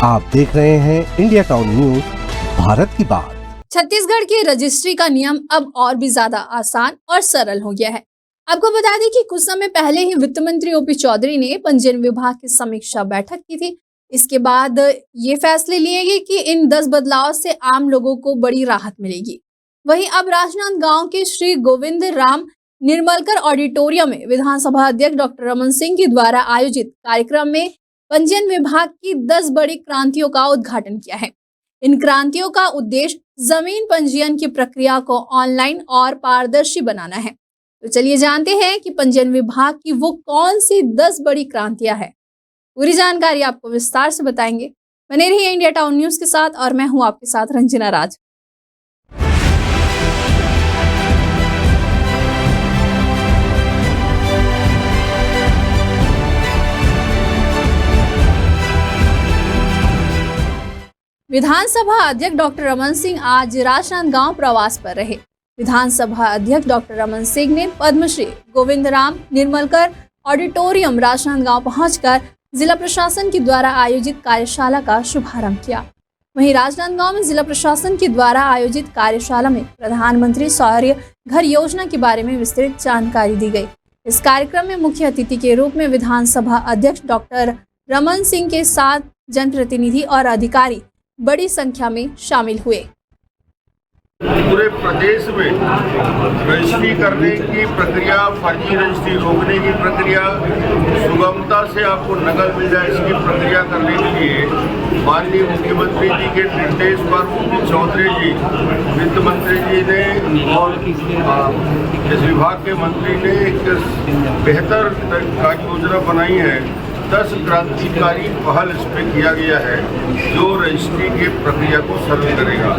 आप देख रहे हैं इंडिया टाउन न्यूज, भारत की बात। छत्तीसगढ़ की रजिस्ट्री का नियम अब और भी ज्यादा आसान और सरल हो गया है। आपको बता दें कि कुछ समय पहले ही वित्त मंत्री ओपी चौधरी ने पंजीयन विभाग की समीक्षा बैठक की थी। इसके बाद ये फैसले लिए गए कि इन 10 बदलाव से आम लोगों को बड़ी राहत मिलेगी। वहीं अब राजनांदगांव के श्री गोविंद राम निर्मलकर ऑडिटोरियम में विधानसभा अध्यक्ष डॉक्टर रमन सिंह के द्वारा आयोजित कार्यक्रम में पंजीयन विभाग की 10 बड़ी क्रांतियों का उद्घाटन किया है। इन क्रांतियों का उद्देश्य जमीन पंजीयन की प्रक्रिया को ऑनलाइन और पारदर्शी बनाना है। तो चलिए जानते हैं कि पंजीयन विभाग की वो कौन सी 10 बड़ी क्रांतियां हैं। पूरी जानकारी आपको विस्तार से बताएंगे। बने रहिए इंडिया टाउन न्यूज के साथ और मैं हूं आपके साथ रंजना राज। विधानसभा अध्यक्ष डॉक्टर रमन सिंह आज राजनांदगांव प्रवास पर रहे। विधानसभा अध्यक्ष डॉक्टर रमन सिंह ने पद्मश्री गोविंद राम निर्मलकर ऑडिटोरियम राजनांदगांव पहुंचकर जिला प्रशासन के द्वारा आयोजित कार्यशाला का शुभारंभ किया। वहीं राजनांदगांव में जिला प्रशासन के द्वारा आयोजित कार्यशाला में प्रधानमंत्री सौर्य घर योजना के बारे में विस्तृत जानकारी दी गई। इस कार्यक्रम में मुख्य अतिथि के रूप में विधानसभा अध्यक्ष डॉक्टर रमन सिंह के साथ जनप्रतिनिधि और अधिकारी बड़ी संख्या में शामिल हुए। पूरे प्रदेश में रजिस्ट्री करने की प्रक्रिया, फर्जी रजिस्ट्री रोकने की प्रक्रिया, सुगमता से आपको नकल मिल जाए इसकी प्रक्रिया करने के लिए माननीय मुख्यमंत्री जी के निर्देश पर ओपी चौधरी जी, वित्त मंत्री जी ने और इस विभाग के मंत्री ने एक बेहतर कार्य योजना बनाई है। 10 क्रांतिकारी पहल इस पे किया गया है जो रजिस्ट्री की प्रक्रिया को सरल करेगा।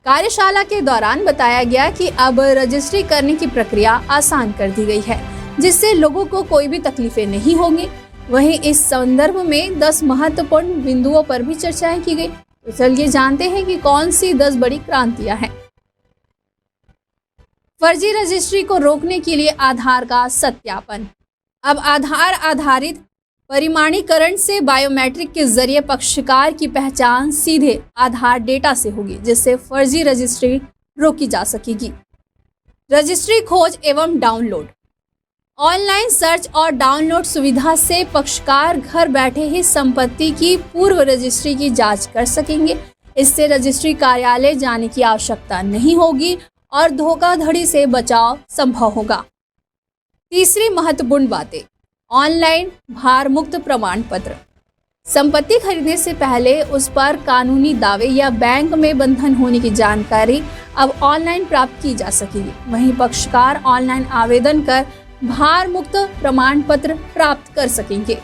कार्यशाला के दौरान बताया गया कि अब रजिस्ट्री करने की प्रक्रिया आसान कर दी गई है, जिससे लोगों को कोई भी तकलीफें नहीं होंगी। वहीं इस संदर्भ में 10 महत्वपूर्ण बिंदुओं पर भी चर्चाएं की गई। तो चलिए जानते हैं कि कौन सी 10 बड़ी क्रांतियां हैं। फर्जी रजिस्ट्री को रोकने के लिए आधार का सत्यापन। अब आधार आधारित परिमाणीकरण से बायोमेट्रिक के जरिए पक्षकार की पहचान सीधे आधार डेटा से होगी, जिससे फर्जी रजिस्ट्री रोकी जा सकेगी। रजिस्ट्री खोज एवं डाउनलोड। ऑनलाइन सर्च और डाउनलोड सुविधा से पक्षकार घर बैठे ही संपत्ति की पूर्व रजिस्ट्री की जांच कर सकेंगे। इससे रजिस्ट्री कार्यालय जाने की आवश्यकता नहीं होगी और धोखाधड़ी से बचाव संभव होगा। तीसरी महत्वपूर्ण बातें, ऑनलाइन भार मुक्त प्रमाण पत्र। संपत्ति खरीदने से पहले उस पर कानूनी दावे या बैंक में बंधन होने की जानकारी अब ऑनलाइन प्राप्त की जा सकेगी। वहीं पक्षकार ऑनलाइन आवेदन कर भार मुक्त प्रमाण पत्र प्राप्त कर सकेंगे।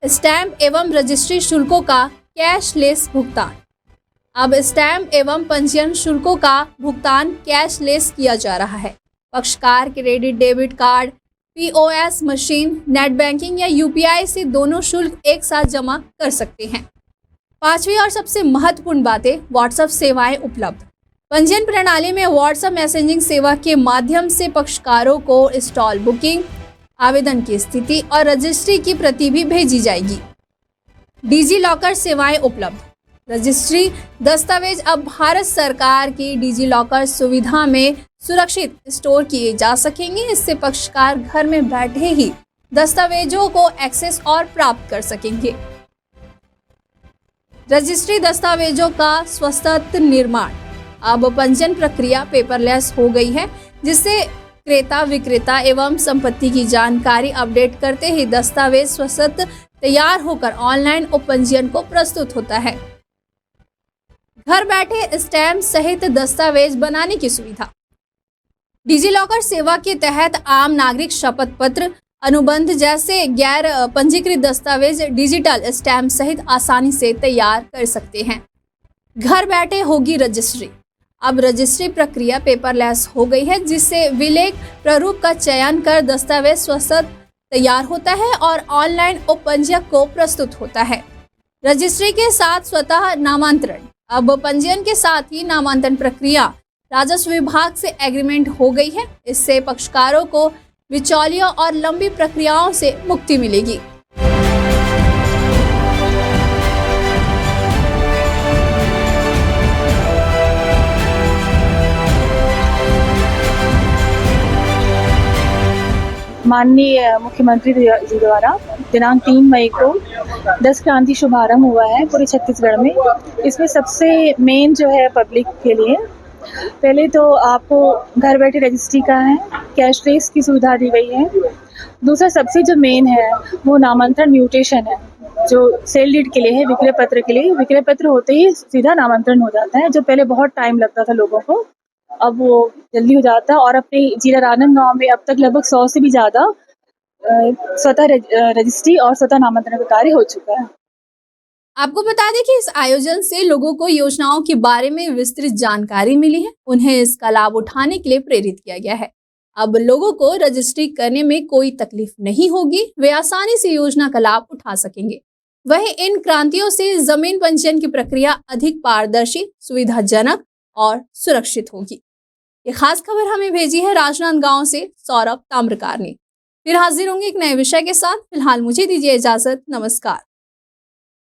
स्टैंप एवं रजिस्ट्री शुल्कों का कैशलेस भुगतान। अब स्टैंप एवं पंजीयन शुल्कों का भुगतान कैशलेस किया जा रहा है। पक्षकार credit debit card, POS machine, net banking या UPI से दोनों शुल्क एक साथ जमा कर सकते हैं। पांचवी और सबसे महत्वपूर्ण बातें, व्हाट्सएप सेवाएं उपलब्ध। पंजीयन प्रणाली में व्हाट्सएप मैसेजिंग सेवा के माध्यम से पक्षकारों को स्टॉल बुकिंग, आवेदन की स्थिति और रजिस्ट्री की प्रति भी भेजी जाएगी। डिजी लॉकर सेवाएं उपलब्ध। रजिस्ट्री दस्तावेज अब भारत सरकार की डिजी लॉकर सुविधा में सुरक्षित स्टोर किए जा सकेंगे। इससे पक्षकार घर में बैठे ही दस्तावेजों को एक्सेस और प्राप्त कर सकेंगे। रजिस्ट्री दस्तावेजों का स्वतंत्र निर्माण। अब पंजीयन प्रक्रिया पेपरलेस हो गई है, जिससे क्रेता विक्रेता एवं संपत्ति की जानकारी अपडेट करते ही दस्तावेज स्वतंत्र तैयार होकर ऑनलाइन उपपंजीयन को प्रस्तुत होता है। घर बैठे स्टैम्प सहित दस्तावेज बनाने की सुविधा। डिजिलॉकर सेवा के तहत आम नागरिक शपथ पत्र, अनुबंध जैसे गैर पंजीकृत दस्तावेज डिजिटल स्टैम्प सहित आसानी से तैयार कर सकते हैं। घर बैठे होगी रजिस्ट्री। अब रजिस्ट्री प्रक्रिया पेपरलेस हो गई है, जिससे विलेख प्रारूप का चयन कर दस्तावेज स्वतः तैयार होता है और ऑनलाइन उपपंजीयक को प्रस्तुत होता है। रजिस्ट्री के साथ स्वतः नामांतरण। अब पंजीयन के साथ ही नामांतरण प्रक्रिया राजस्व विभाग से एग्रीमेंट हो गई है। इससे पक्षकारों को बिचौलियों और लंबी प्रक्रियाओं से मुक्ति मिलेगी। माननीय मुख्यमंत्री जी द्वारा दिनांक 3 मई को 10 क्रांति शुभारंभ हुआ है पूरे छत्तीसगढ़ में। इसमें सबसे मेन जो है पब्लिक के लिए, पहले तो आपको घर बैठे रजिस्ट्री का है, कैशलेस की सुविधा दी गई है। दूसरा सबसे जो मेन है वो नामांतरण म्यूटेशन है, जो सेल डीड के लिए है, विक्रय पत्र के लिए। विक्रय पत्र होते ही सीधा नामांतरण हो जाता है, जो पहले बहुत टाइम लगता था लोगों को, अब वो जल्दी हो जाता है। और अपने जिला राजनांदगांव गाँव में अब तक लगभग 100 से भी ज़्यादा स्वतः रजिस्ट्री और स्वतः नामांतरण का कार्य हो चुका है। आपको बता दें कि इस आयोजन से लोगों को योजनाओं के बारे में विस्तृत जानकारी मिली है, उन्हें इसका लाभ उठाने के लिए प्रेरित किया गया है। अब लोगों को रजिस्ट्री करने में कोई तकलीफ नहीं होगी, वे आसानी से योजना का लाभ उठा सकेंगे। वहीं इन क्रांतियों से जमीन पंजीयन की प्रक्रिया अधिक पारदर्शी, सुविधाजनक और सुरक्षित होगी। ये खास खबर हमें भेजी है राजनांदगांव से सौरभ ताम्रकार ने। फिर हाजिर होंगे एक नए विषय के साथ। फिलहाल मुझे दीजिए इजाजत। नमस्कार।